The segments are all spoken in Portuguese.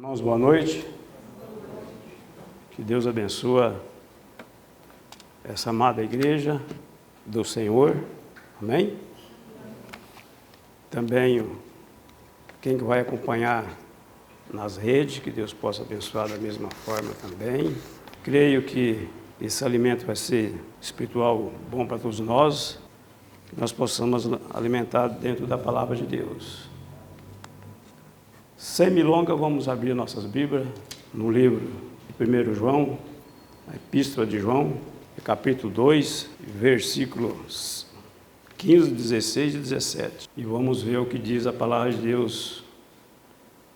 Irmãos, boa noite. Que Deus abençoe essa amada igreja do Senhor. Amém? Também quem vai acompanhar nas redes, que Deus possa abençoar da mesma forma também. Creio que esse alimento vai ser espiritual bom para todos nós, que nós possamos alimentar dentro da palavra de Deus. Sem milonga, vamos abrir nossas Bíblias no livro de 1 João, a Epístola de João, capítulo 2, versículos 15, 16 e 17. E vamos ver o que diz a palavra de Deus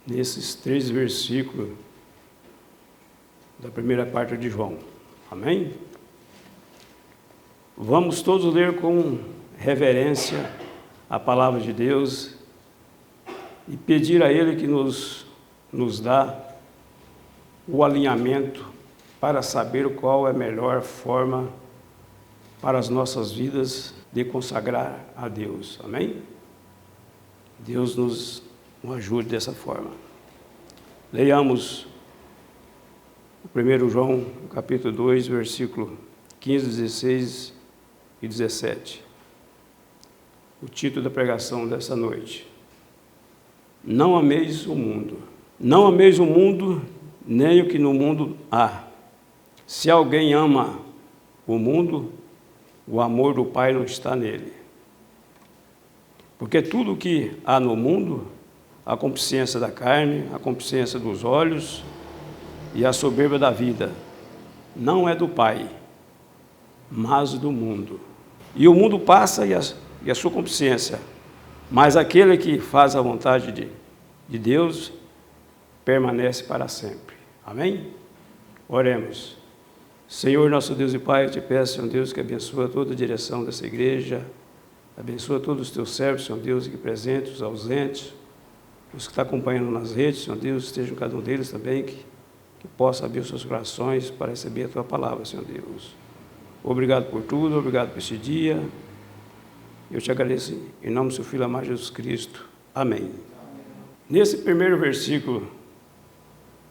nesses 3 versículos da primeira carta de João. Amém? Vamos todos ler com reverência a palavra de Deus e pedir a Ele que nos dá o alinhamento para saber qual é a melhor forma para as nossas vidas de consagrar a Deus. Amém? Deus nos ajude dessa forma. Leiamos o 1 João, capítulo 2, versículo 15, 16 e 17. O título da pregação dessa noite: Não ameis o mundo. Não ameis o mundo, nem o que no mundo há. Se alguém ama o mundo, o amor do Pai não está nele. Porque tudo o que há no mundo, a concupiscência da carne, a concupiscência dos olhos e a soberba da vida, não é do Pai, mas do mundo. E o mundo passa e a sua concupiscência, mas aquele que faz a vontade de Deus permanece para sempre. Amém? Oremos. Senhor, nosso Deus e Pai, eu te peço, Senhor Deus, que abençoa toda a direção dessa igreja, abençoa todos os teus servos, Senhor Deus, aqui presentes, os ausentes, os que estão acompanhando nas redes, Senhor Deus, estejam cada um deles também, que possa abrir os seus corações para receber a tua palavra, Senhor Deus. Obrigado por tudo, obrigado por esse dia. Eu te agradeço em nome do seu Filho amado Jesus Cristo. Amém. Nesse primeiro versículo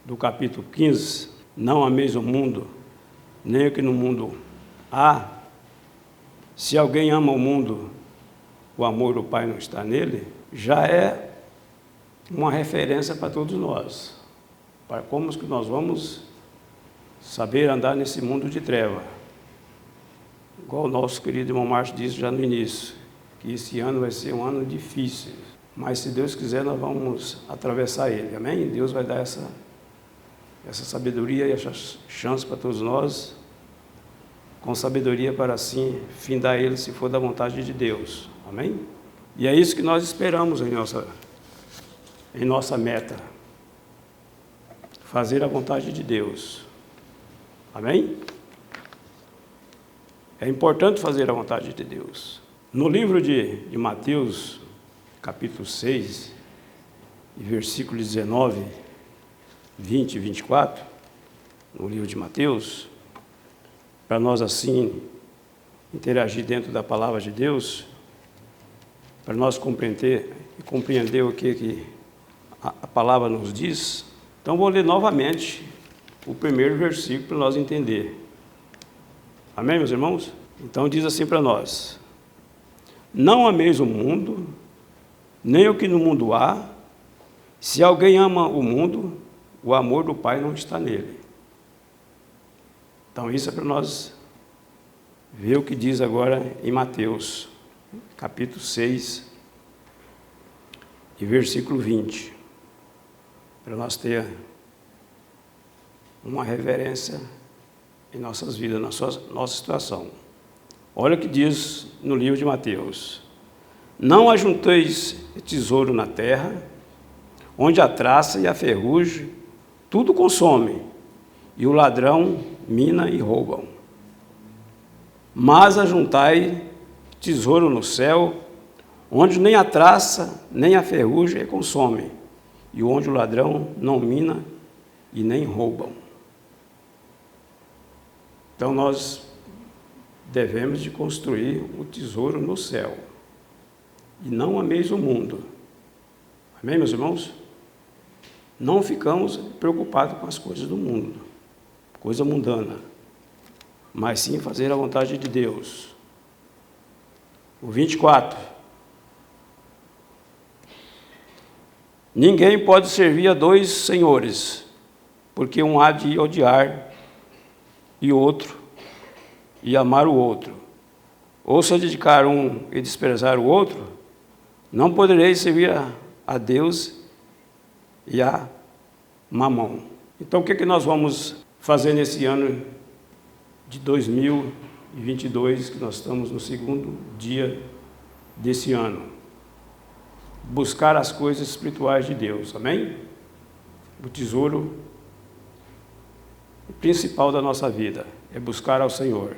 do capítulo 15, não ameis o mundo, nem o que no mundo há. Se alguém ama o mundo, o amor do Pai não está nele, já é uma referência para todos nós, para como que nós vamos saber andar nesse mundo de treva. Igual o nosso querido irmão Márcio disse já no início, que esse ano vai ser um ano difícil, mas se Deus quiser nós vamos atravessar ele, amém? Deus vai dar essa sabedoria e essa chance para todos nós, com sabedoria para assim findar ele se for da vontade de Deus, amém? E é isso que nós esperamos em nossa meta, fazer a vontade de Deus, amém? É importante fazer a vontade de Deus. No livro de Mateus, capítulo 6, versículos 19, 20 e 24, no livro de Mateus, para nós assim interagir dentro da palavra de Deus, para nós compreender o que a palavra nos diz. Então vou ler novamente o primeiro versículo para nós entender. Amém, meus irmãos? Então diz assim para nós: Não ameis o mundo, nem o que no mundo há. Se alguém ama o mundo, o amor do Pai não está nele. Então isso é para nós ver o que diz agora em Mateus, capítulo 6, e versículo 20. Para nós ter uma reverência em nossas vidas, na nossa situação. Olha o que diz no livro de Mateus: Não ajunteis tesouro na terra, onde a traça e a ferrugem tudo consomem, e o ladrão mina e roubam. Mas ajuntai tesouro no céu, onde nem a traça nem a ferrugem consomem, e onde o ladrão não mina e nem roubam. Então nós devemos de construir o tesouro no céu, e não ameis o mundo. Amém, meus irmãos? não ficamos preocupados com as coisas do mundo, coisa mundana, mas sim fazer a vontade de Deus. O 24. Ninguém pode servir a dois senhores, porque um há de odiar e amar o outro. Ou se dedicar um e desprezar o outro, não podereis servir a Deus e a Mamão. Então, o que nós vamos fazer nesse ano de 2022, que nós estamos no segundo dia desse ano? Buscar as coisas espirituais de Deus, amém? O tesouro principal da nossa vida é buscar ao Senhor.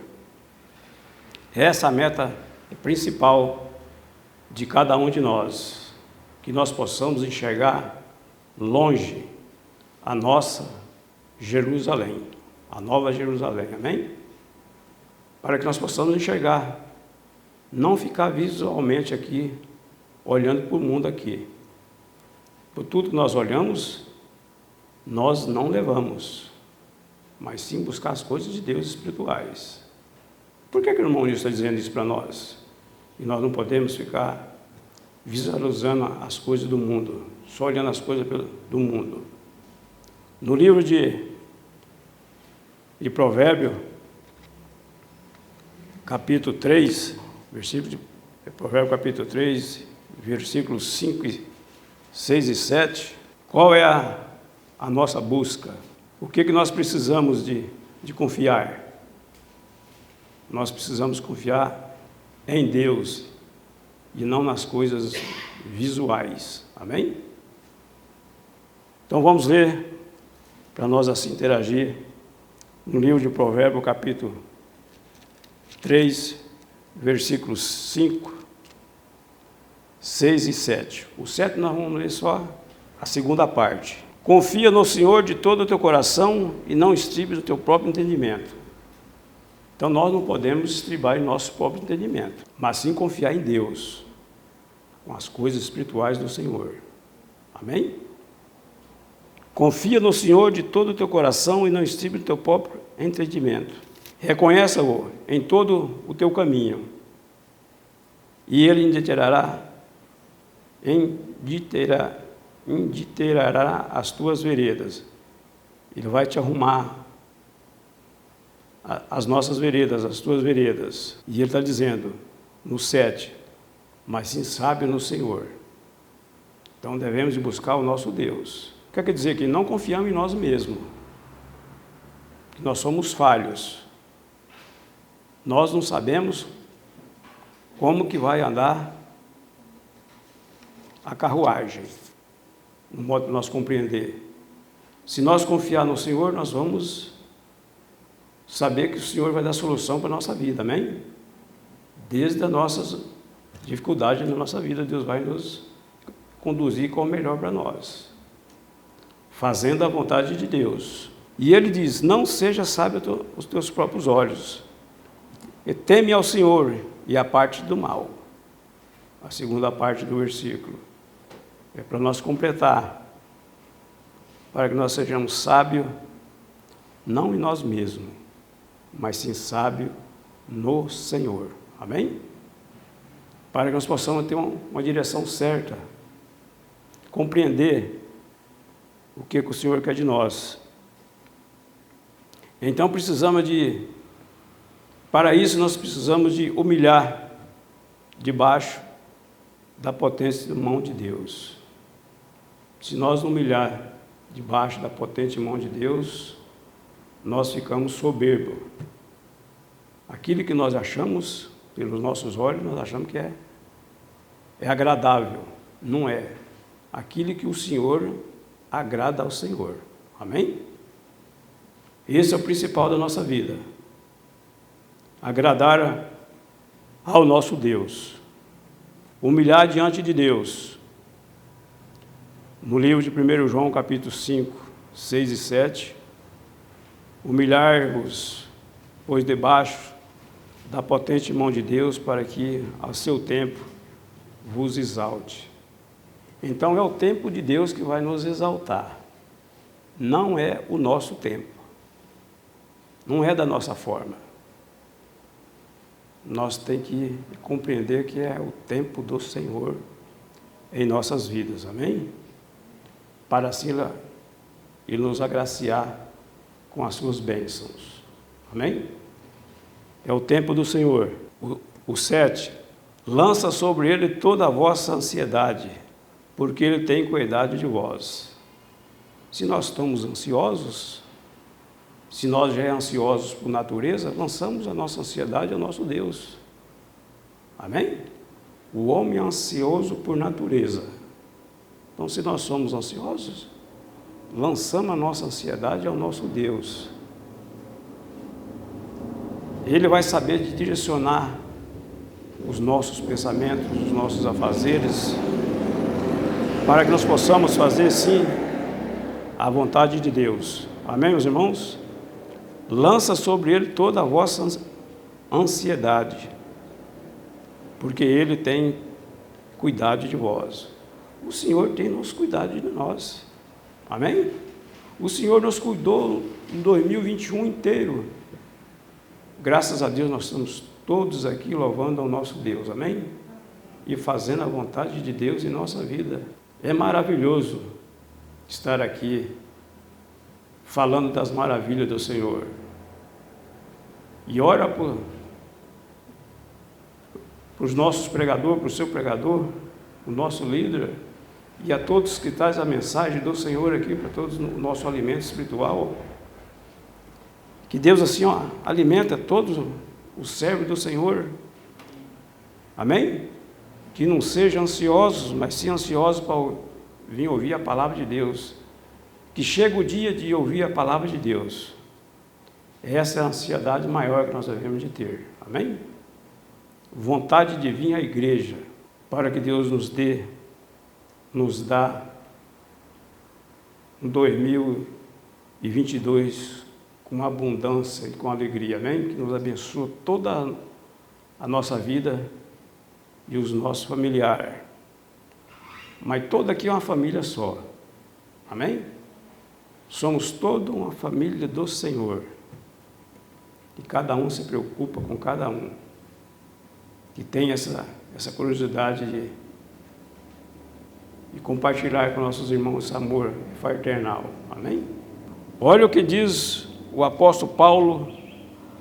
Essa é a meta principal de cada um de nós, que nós possamos enxergar longe a nossa Jerusalém, a nova Jerusalém, amém? Para que nós possamos enxergar, não ficar visualmente aqui, olhando para o mundo aqui. Por tudo que nós olhamos, nós não levamos, mas sim buscar as coisas de Deus espirituais. Por que o irmão Nilson está dizendo isso para nós? E nós não podemos ficar visualizando as coisas do mundo, só olhando as coisas do mundo. No livro de Provérbio, capítulo 3, Provérbio capítulo 3, versículos 5, 6 e 7, qual é a nossa busca? O que nós precisamos de confiar? Nós precisamos confiar em Deus e não nas coisas visuais, amém? Então vamos ler, para nós assim interagir, no livro de Provérbio, capítulo 3, versículos 5, 6 e 7. O 7 nós vamos ler só a segunda parte. Confia no Senhor de todo o teu coração e não estribes o teu próprio entendimento. Então nós não podemos estribar em nosso próprio entendimento, mas sim confiar em Deus, com as coisas espirituais do Senhor. Amém? Confia no Senhor de todo o teu coração e não estribes o teu próprio entendimento. Reconheça-o em todo o teu caminho, e Ele endiretará as tuas veredas. Ele vai te arrumar as nossas veredas, as tuas veredas. E Ele está dizendo, no 7, mas sim sábio no Senhor. Então devemos buscar o nosso Deus. O que quer dizer? Que não confiamos em nós mesmos, que nós somos falhos. Nós não sabemos como que vai andar a carruagem, no modo de nós compreender. Se nós confiar no Senhor, nós vamos saber que o Senhor vai dar solução para a nossa vida, amém? Desde as nossas dificuldades na nossa vida, Deus vai nos conduzir com o melhor para nós, fazendo a vontade de Deus. E Ele diz, não seja sábio aos teus próprios olhos, e teme ao Senhor e a parte do mal. A segunda parte do versículo é para nós completar, para que nós sejamos sábios, não em nós mesmos, mas sim sábios no Senhor. Amém? Para que nós possamos ter uma direção certa, compreender o que o Senhor quer de nós. Então para isso nós precisamos de humilhar debaixo da potente mão de Deus. Se nós não humilhar debaixo da potente mão de Deus, nós ficamos soberbos. Aquilo que nós achamos, pelos nossos olhos, nós achamos que é agradável. Não é. Aquilo que o Senhor agrada ao Senhor. Amém? Esse é o principal da nossa vida. Agradar ao nosso Deus. Humilhar diante de Deus. No livro de 1 João, capítulo 5, 6 e 7, humilhar-vos, pois debaixo da potente mão de Deus, para que, ao seu tempo, vos exalte. Então, é o tempo de Deus que vai nos exaltar. não é o nosso tempo, não é da nossa forma. Nós temos que compreender que é o tempo do Senhor em nossas vidas, amém? Para assim Ele nos agraciar com as suas bênçãos, amém? É o tempo do Senhor. O 7, lança sobre Ele toda a vossa ansiedade, porque Ele tem cuidado de vós. Se nós estamos ansiosos, se nós já é ansiosos por natureza, lançamos a nossa ansiedade ao nosso Deus. Amém? O homem é ansioso por natureza. Então, se nós somos ansiosos, lançamos a nossa ansiedade ao nosso Deus. Ele vai saber direcionar os nossos pensamentos, os nossos afazeres, para que nós possamos fazer, sim, a vontade de Deus. Amém, meus irmãos? Lança sobre Ele toda a vossa ansiedade, porque Ele tem cuidado de vós. O Senhor tem nos cuidado de nós. Amém? O Senhor nos cuidou em 2021 inteiro. Graças a Deus nós estamos todos aqui louvando ao nosso Deus. Amém? E fazendo a vontade de Deus em nossa vida. É maravilhoso estar aqui falando das maravilhas do Senhor. E ora para os nossos pregadores, para o seu pregador, o nosso líder, e a todos que traz a mensagem do Senhor aqui, para todos o nosso alimento espiritual. Que Deus assim, alimenta todos os servos do Senhor. Amém? Que não sejam ansiosos, mas sim ansiosos para vir ouvir a palavra de Deus. Que chegue o dia de ouvir a palavra de Deus. Essa é a ansiedade maior que nós devemos de ter. Amém? Vontade de vir à igreja, para que Deus nos dá um 2022 com abundância e com alegria. Amém? Que nos abençoe toda a nossa vida e os nossos familiares. Mas toda aqui é uma família só. Amém? Somos toda uma família do Senhor. E cada um se preocupa com cada um. Que tem essa curiosidade de compartilhar com nossos irmãos esse amor fraternal. Amém? Olha o que diz o apóstolo Paulo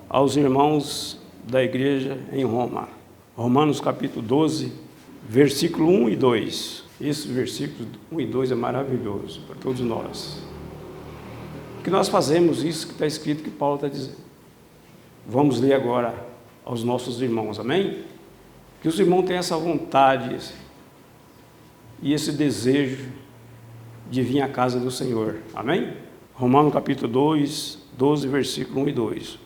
aos irmãos da igreja em Roma. Romanos capítulo 12, versículo 1 e 2. Esse versículo 1 e 2 é maravilhoso para todos nós. Que nós fazemos isso que está escrito, que Paulo está dizendo. Vamos ler agora aos nossos irmãos, amém? Que os irmãos tenham essa vontade e esse desejo de vir à casa do Senhor, amém? Romanos capítulo 2, 12, versículo 1 e 2.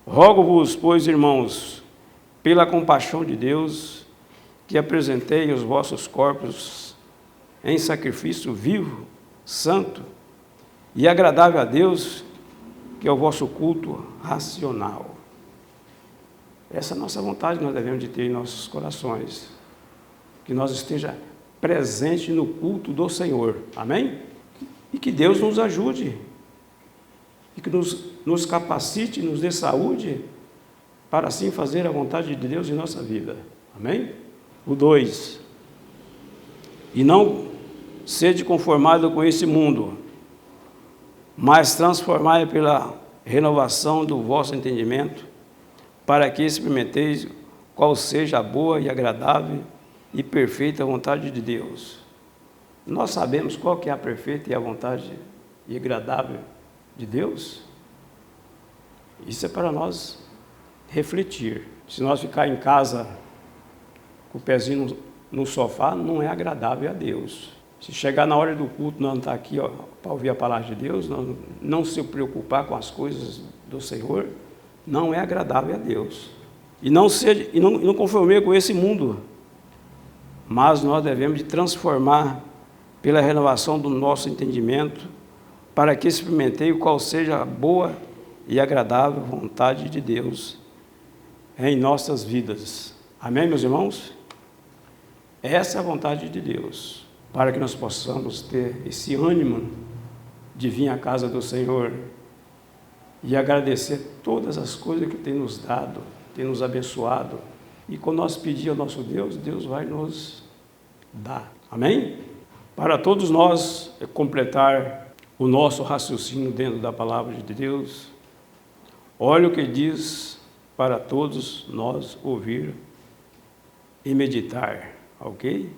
Rogo-vos, pois, irmãos, pela compaixão de Deus, que apresentei os vossos corpos em sacrifício vivo, santo e agradável a Deus, que é o vosso culto racional. Essa é a nossa vontade que nós devemos de ter em nossos corações. Que nós esteja presente no culto do Senhor. Amém? E que Deus nos ajude. E que nos capacite, nos dê saúde, para assim fazer a vontade de Deus em nossa vida. Amém? O 2. E não sede conformado com esse mundo, mas transformai pela renovação do vosso entendimento, para que experimenteis qual seja a boa e agradável e perfeita vontade de Deus. Nós sabemos qual que é a perfeita e a vontade e agradável de Deus? Isso é para nós refletir. Se nós ficar em casa com o pezinho no sofá, não é agradável a Deus. Se chegar na hora do culto, nós não estar aqui para ouvir a palavra de Deus, não se preocupar com as coisas do Senhor, não é agradável a Deus. E não conformei com esse mundo, mas nós devemos de transformar pela renovação do nosso entendimento, para que experimentei qual seja a boa e agradável vontade de Deus em nossas vidas. Amém, meus irmãos? Essa é a vontade de Deus, para que nós possamos ter esse ânimo de vir à casa do Senhor e agradecer todas as coisas que tem nos dado, tem nos abençoado. E quando nós pedir ao nosso Deus, Deus vai nos dar. Amém? Para todos nós completar o nosso raciocínio dentro da palavra de Deus, olha o que diz para todos nós ouvir e meditar, ok?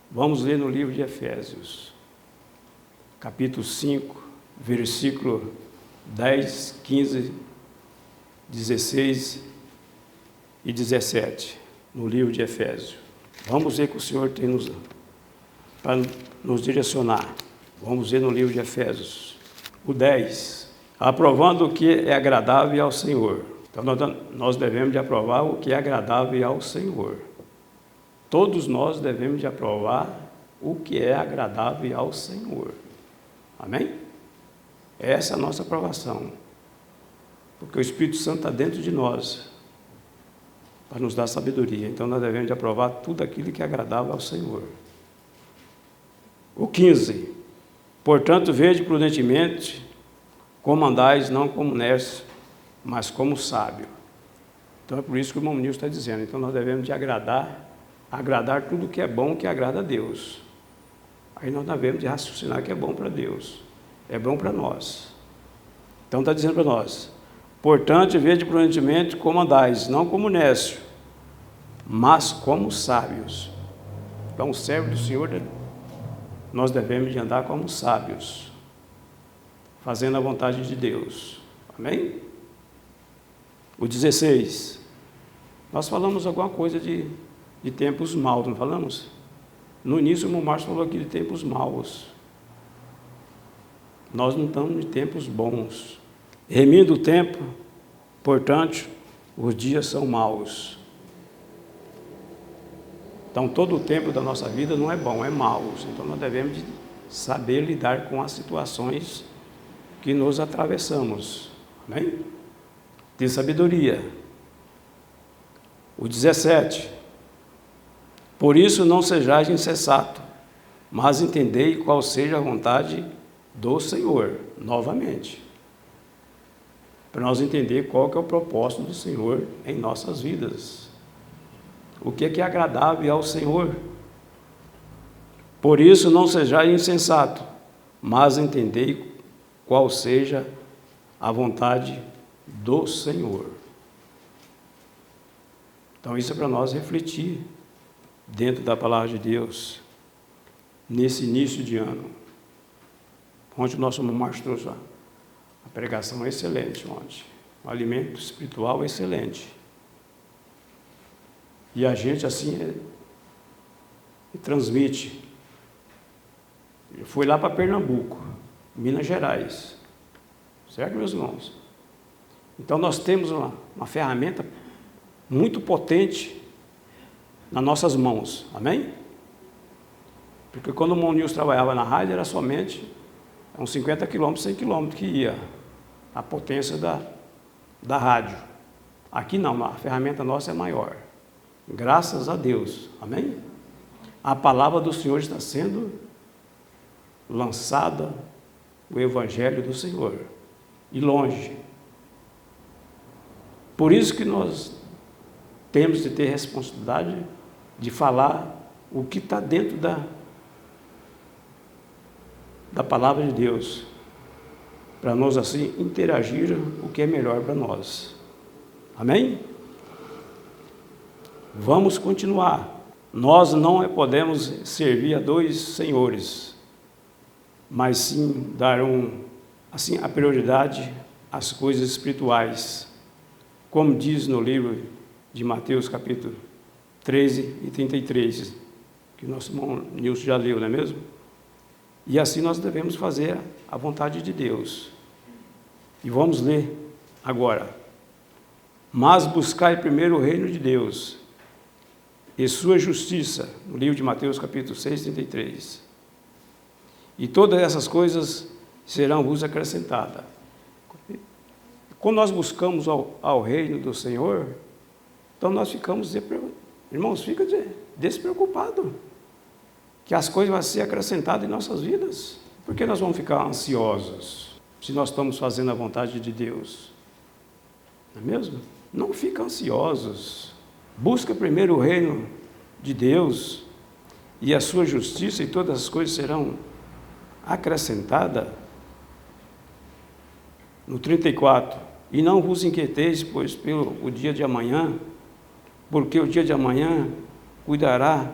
Vamos ler no livro de Efésios, capítulo 5, versículo 10, 15, 16 e 17, no livro de Efésios. Vamos ver que o Senhor tem para nos direcionar. Vamos ver no livro de Efésios, o 10, aprovando o que é agradável ao Senhor. Então nós devemos de aprovar o que é agradável ao Senhor. Todos nós devemos de aprovar o que é agradável ao Senhor. Amém? Essa é a nossa aprovação. Porque o Espírito Santo está dentro de nós para nos dar sabedoria. Então nós devemos de aprovar tudo aquilo que é agradável ao Senhor. O 15. Portanto, vede prudentemente como andais, não como necios, mas como sábio. Então é por isso que o irmão Nilson está dizendo. Então nós devemos de agradar tudo que é bom, que agrada a Deus. Aí nós devemos de raciocinar que é bom para Deus, é bom para nós. Então está dizendo para nós, portanto, vede prudentemente como andais, não como necios, mas como sábios. Então, o servo do Senhor, nós devemos de andar como sábios, fazendo a vontade de Deus. Amém? O 16, nós falamos alguma coisa de tempos maus, não falamos? No início, o irmão Márcio falou aqui de tempos maus. Nós não estamos de tempos bons. Remindo o tempo, portanto, os dias são maus. Então, todo o tempo da nossa vida não é bom, é mau. Então, nós devemos de saber lidar com as situações que nos atravessamos. Amém? Ter sabedoria. O 17. Por isso não sejais insensato, mas entendei qual seja a vontade do Senhor, novamente. Para nós entender qual que é o propósito do Senhor em nossas vidas. O que é agradável ao Senhor. Por isso não sejais insensato, mas entendei qual seja a vontade do Senhor. Então isso é para nós refletir dentro da palavra de Deus, nesse início de ano. Ontem o nosso irmão Márcio trouxe a pregação excelente ontem, um alimento espiritual excelente. E a gente assim transmite. Eu fui lá para Pernambuco, Minas Gerais, certo, meus irmãos? Então nós temos uma ferramenta muito potente nas nossas mãos, amém? Porque quando o irmão Nilson trabalhava na rádio, era somente uns 50 quilômetros, 100 quilômetros que ia a potência da rádio. Aqui não, a ferramenta nossa é maior. Graças a Deus, amém? A palavra do Senhor está sendo lançada, o Evangelho do Senhor, e longe. Por isso que nós temos de ter responsabilidade de falar o que está dentro da palavra de Deus, para nós assim interagir o que é melhor para nós. Amém? Vamos continuar. Nós não podemos servir a dois senhores, mas sim dar a prioridade às coisas espirituais, como diz no livro de Mateus, capítulo 13 e 33, que o nosso irmão Nilson já leu, não é mesmo? E assim nós devemos fazer a vontade de Deus. E vamos ler agora. Mas buscai primeiro o reino de Deus e sua justiça, no livro de Mateus, capítulo 6, 33. E todas essas coisas serão vos acrescentadas. Quando nós buscamos ao reino do Senhor, então nós ficamos, irmãos, fica despreocupados, que as coisas vão ser acrescentadas em nossas vidas. Por que nós vamos ficar ansiosos se nós estamos fazendo a vontade de Deus? Não é mesmo? Não fica ansiosos. Busca primeiro o reino de Deus e a sua justiça, e todas as coisas serão acrescentadas. No 34, e não vos inquieteis, pois, pelo o dia de amanhã, porque o dia de amanhã cuidará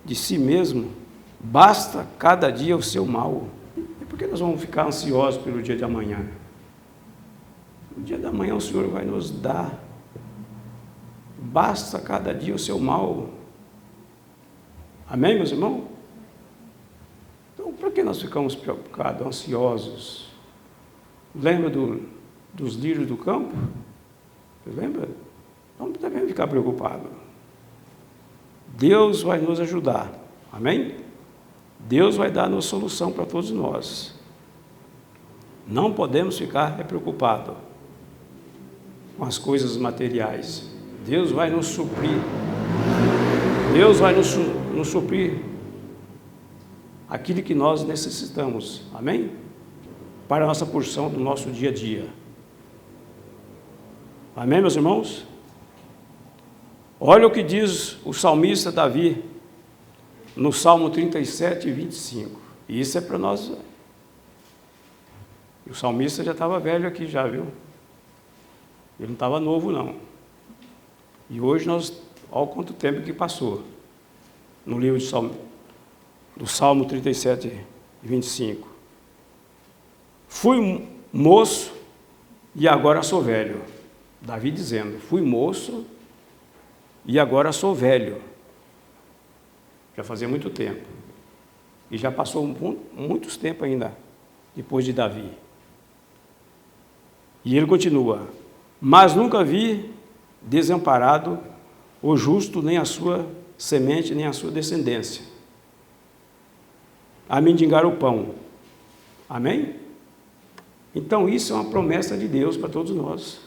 de si mesmo, basta cada dia o seu mal. E por que nós vamos ficar ansiosos pelo dia de amanhã? O dia de amanhã o Senhor vai nos dar, basta cada dia o seu mal. Amém, meus irmãos? Então, por que nós ficamos preocupados, ansiosos? Lembra dos lírios do campo? Você lembra? Não devemos ficar preocupados. Deus vai nos ajudar. Amém? Deus vai dar uma solução para todos nós. Não podemos ficar preocupados com as coisas materiais. Deus vai nos suprir. Deus vai nos suprir aquilo que nós necessitamos. Amém? Para a nossa porção do nosso dia a dia. Amém, meus irmãos? Olha o que diz o salmista Davi no Salmo 37, 25. E isso é para nós. O salmista já estava velho aqui já, viu? Ele não estava novo, não. E hoje olha quanto tempo que passou. No livro do Salmo 37, 25. Fui moço e agora sou velho. Davi dizendo, fui moço e agora sou velho. Já fazia muito tempo. E já passou muitos tempos ainda, depois de Davi. E ele continua, mas nunca vi desamparado o justo, nem a sua semente, nem a sua descendência, a mendigar o pão. Amém? Então isso é uma promessa de Deus para todos nós.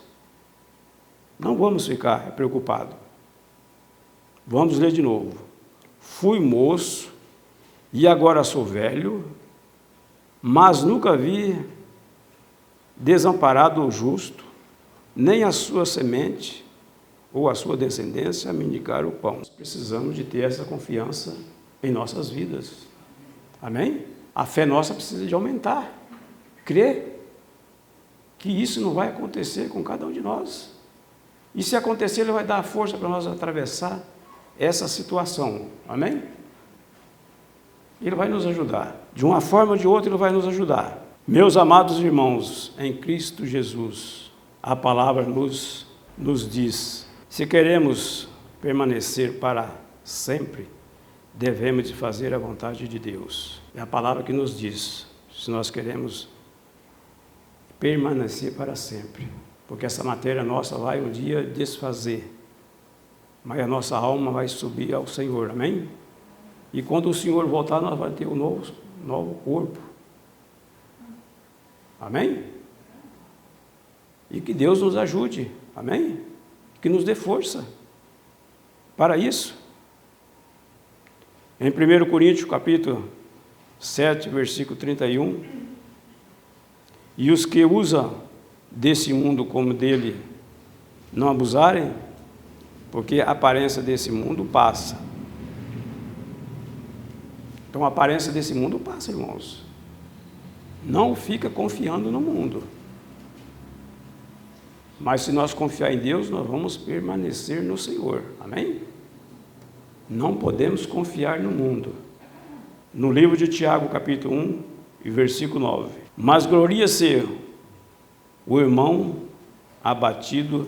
Não vamos ficar preocupados. Vamos ler de novo. Fui moço e agora sou velho, mas nunca vi desamparado o justo, nem a sua semente ou a sua descendência a mendigar o pão. Nós precisamos de ter essa confiança em nossas vidas. Amém? A fé nossa precisa de aumentar. Crer que isso não vai acontecer com cada um de nós. E se acontecer, Ele vai dar a força para nós atravessar essa situação. Amém? Ele vai nos ajudar. De uma forma ou de outra, Ele vai nos ajudar. Meus amados irmãos, em Cristo Jesus, a palavra nos diz, se queremos permanecer para sempre, devemos de fazer a vontade de Deus. É a palavra que nos diz, se nós queremos permanecer para sempre. Porque essa matéria nossa vai um dia desfazer, mas a nossa alma vai subir ao Senhor, amém? E quando o Senhor voltar, nós vamos ter um novo corpo, amém? E que Deus nos ajude, amém? Que nos dê força para isso. Em 1 Coríntios, capítulo 7, versículo 31, e os que usam desse mundo como dele não abusarem, porque a aparência desse mundo passa. Então a aparência desse mundo passa, irmãos. Não fica confiando no mundo. Mas se nós confiar em Deus, nós vamos permanecer no Senhor. Amém? Não podemos confiar no mundo. No livro de Tiago, capítulo 1, e versículo 9. Mas gloria-se o irmão abatido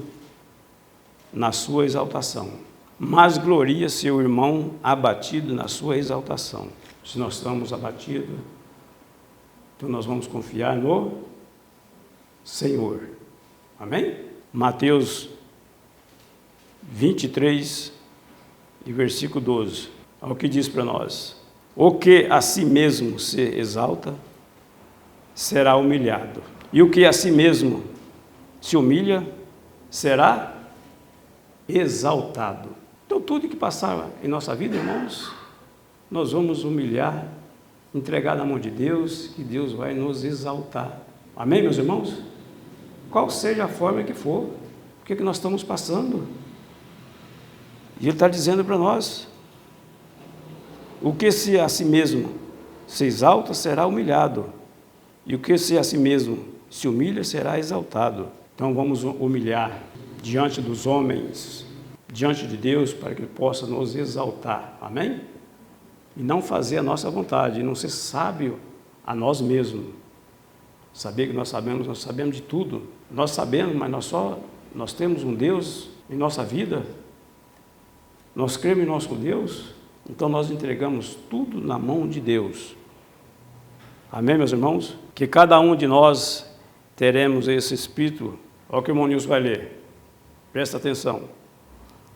na sua exaltação. Mas gloria-se o irmão abatido na sua exaltação. Se nós estamos abatidos, então nós vamos confiar no Senhor. Amém? Mateus 23 e versículo 12. Olha o que diz para nós. O que a si mesmo se exalta, será humilhado. E o que a si mesmo se humilha, será exaltado. Então, tudo que passar em nossa vida, irmãos, nós vamos humilhar entregar na mão de Deus, que Deus vai nos exaltar. Amém, meus irmãos? Qual seja a forma que for, o que nós estamos passando. E Ele está dizendo para nós, o que se a si mesmo se exalta, será humilhado, e o que se a si mesmo se humilha, será exaltado. Então vamos humilhar diante dos homens, diante de Deus, para que Ele possa nos exaltar, amém? E não fazer a nossa vontade, e não ser sábio a nós mesmos. Saber que nós sabemos de tudo. Nós sabemos, mas nós temos um Deus em nossa vida. Nós cremos em nosso Deus, então nós entregamos tudo na mão de Deus. Amém, meus irmãos? Que cada um de nós teremos esse Espírito. Olha o que o irmão Nilson vai ler. Presta atenção.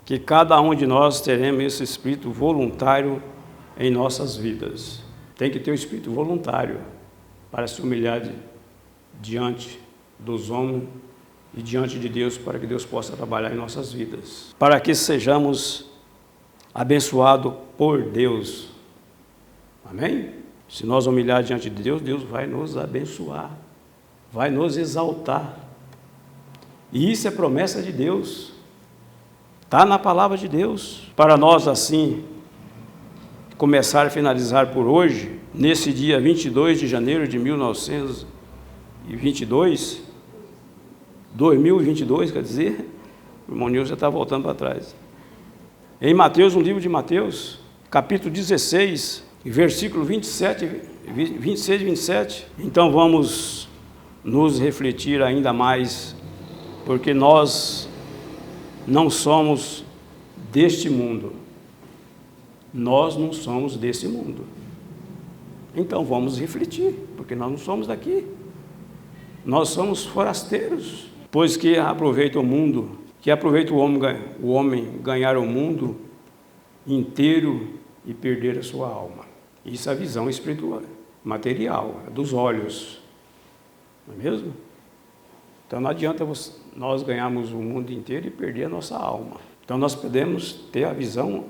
Que cada um de nós teremos esse Espírito voluntário em nossas vidas. Tem que ter o Espírito voluntário para se humilhar diante dos homens e diante de Deus, para que Deus possa trabalhar em nossas vidas. Para que sejamos abençoados por Deus. Amém? Se nós humilhar diante de Deus, Deus vai nos abençoar, vai nos exaltar. E isso é promessa de Deus. Está na palavra de Deus. Para nós, assim, começar e finalizar por hoje, nesse dia 22 de janeiro de 2022, quer dizer, o irmão Nilson já está voltando para trás. Em Mateus, no livro de Mateus, capítulo 16, versículo 26 e 27, então vamos nos refletir ainda mais, porque nós não somos deste mundo. Nós não somos desse mundo. Então vamos refletir, porque nós não somos daqui. Nós somos forasteiros, pois que aproveita o mundo, que aproveita o homem ganhar o mundo inteiro e perder a sua alma. Isso é a visão espiritual, material, dos olhos. Não é mesmo? Então não adianta nós ganharmos o mundo inteiro e perder a nossa alma. Então nós podemos ter a visão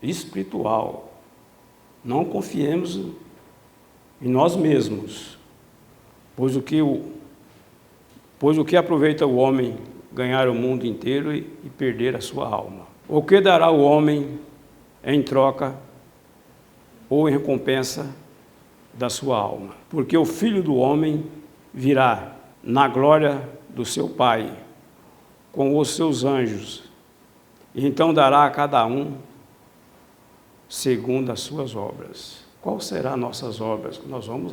espiritual. Não confiemos em nós mesmos, pois o que aproveita o homem ganhar o mundo inteiro e perder a sua alma? O que dará o homem em troca ou em recompensa da sua alma? Porque o Filho do Homem virá na glória do seu Pai, com os seus anjos, e então dará a cada um segundo as suas obras. Qual serão as nossas obras? Nós vamos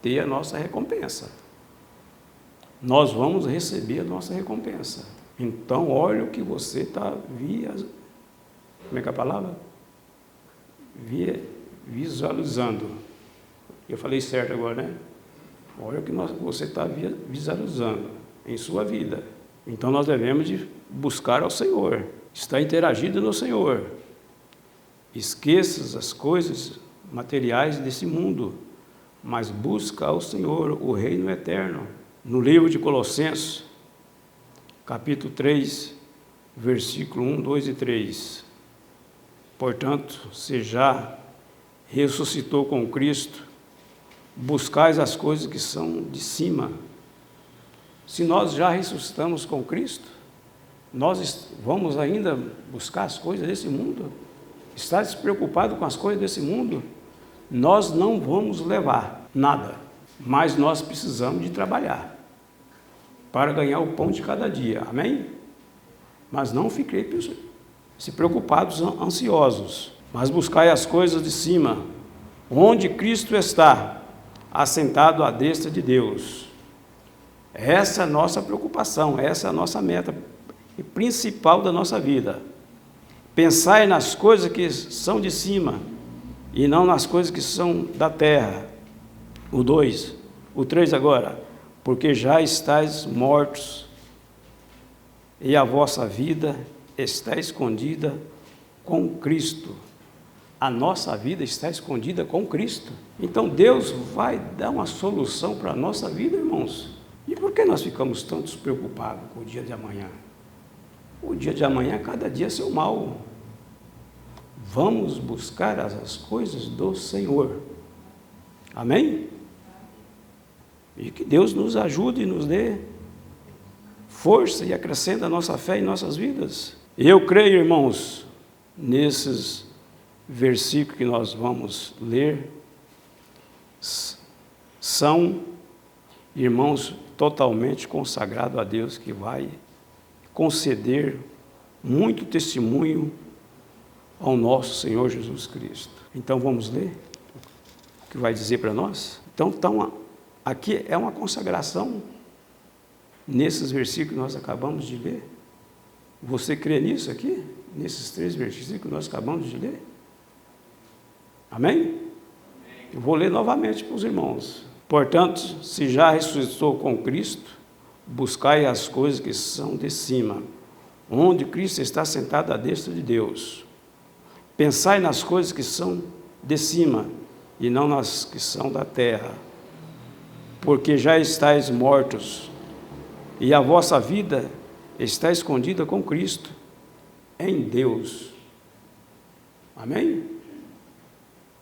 ter a nossa recompensa. Nós vamos receber a nossa recompensa. Então, olha o que você está como é que é a palavra? Visualizando. Eu falei certo agora, né? Olha o que você está visualizando em sua vida. Então, nós devemos de buscar ao Senhor, estar interagindo no Senhor. Esqueça as coisas materiais desse mundo, mas busca ao Senhor, o reino eterno. No livro de Colossenses, capítulo 3, versículo 1, 2 e 3. Portanto, se já ressuscitou com Cristo, buscais as coisas que são de cima. Se nós já ressuscitamos com Cristo, nós vamos ainda buscar as coisas desse mundo? Está despreocupado com as coisas desse mundo? Nós não vamos levar nada, mas nós precisamos de trabalhar para ganhar o pão de cada dia, amém? Mas não fiquei preocupados, ansiosos, mas buscai as coisas de cima, onde Cristo está, assentado à destra de Deus. Essa é a nossa preocupação, essa é a nossa meta principal da nossa vida. Pensai nas coisas que são de cima, e não nas coisas que são da terra. O 2, o 3 agora. Porque já estáis mortos, e a vossa vida está escondida com Cristo. A nossa vida está escondida com Cristo. Então Deus vai dar uma solução para a nossa vida, irmãos. E por que nós ficamos tão preocupados com o dia de amanhã? O dia de amanhã, cada dia é seu mal. Vamos buscar as coisas do Senhor. Amém? E que Deus nos ajude e nos dê força e acrescente a nossa fé em nossas vidas. Eu creio, irmãos, nesses versículos que nós vamos ler, são irmãos totalmente consagrados a Deus, que vai conceder muito testemunho ao nosso Senhor Jesus Cristo. Então vamos ler o que vai dizer para nós? Então aqui é uma consagração nesses versículos que nós acabamos de ler. Você crê nisso aqui? Nesses 3 versículos que nós acabamos de ler? Amém? Eu vou ler novamente para os irmãos. Portanto, se já ressuscitou com Cristo, buscai as coisas que são de cima, onde Cristo está sentado à destra de Deus. Pensai nas coisas que são de cima, e não nas que são da terra, porque já estáis mortos, e a vossa vida está escondida com Cristo em Deus. Amém?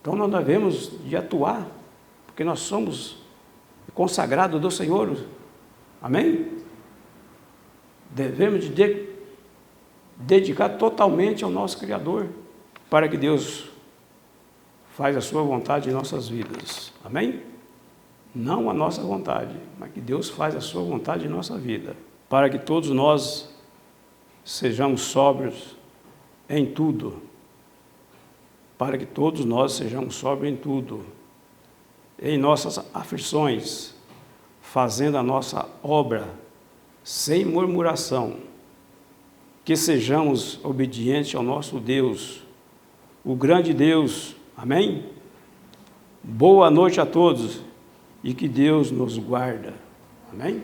Então nós devemos de atuar, porque nós somos consagrados do Senhor. Amém? Devemos de dedicar totalmente ao nosso Criador, para que Deus faça a sua vontade em nossas vidas. Amém? Não a nossa vontade, mas que Deus faça a sua vontade em nossa vida, para que todos nós sejamos sóbrios em tudo, para que todos nós sejamos sóbrios em tudo, em nossas aflições, fazendo a nossa obra sem murmuração, que sejamos obedientes ao nosso Deus, o grande Deus. Amém? Boa noite a todos e que Deus nos guarda. Amém?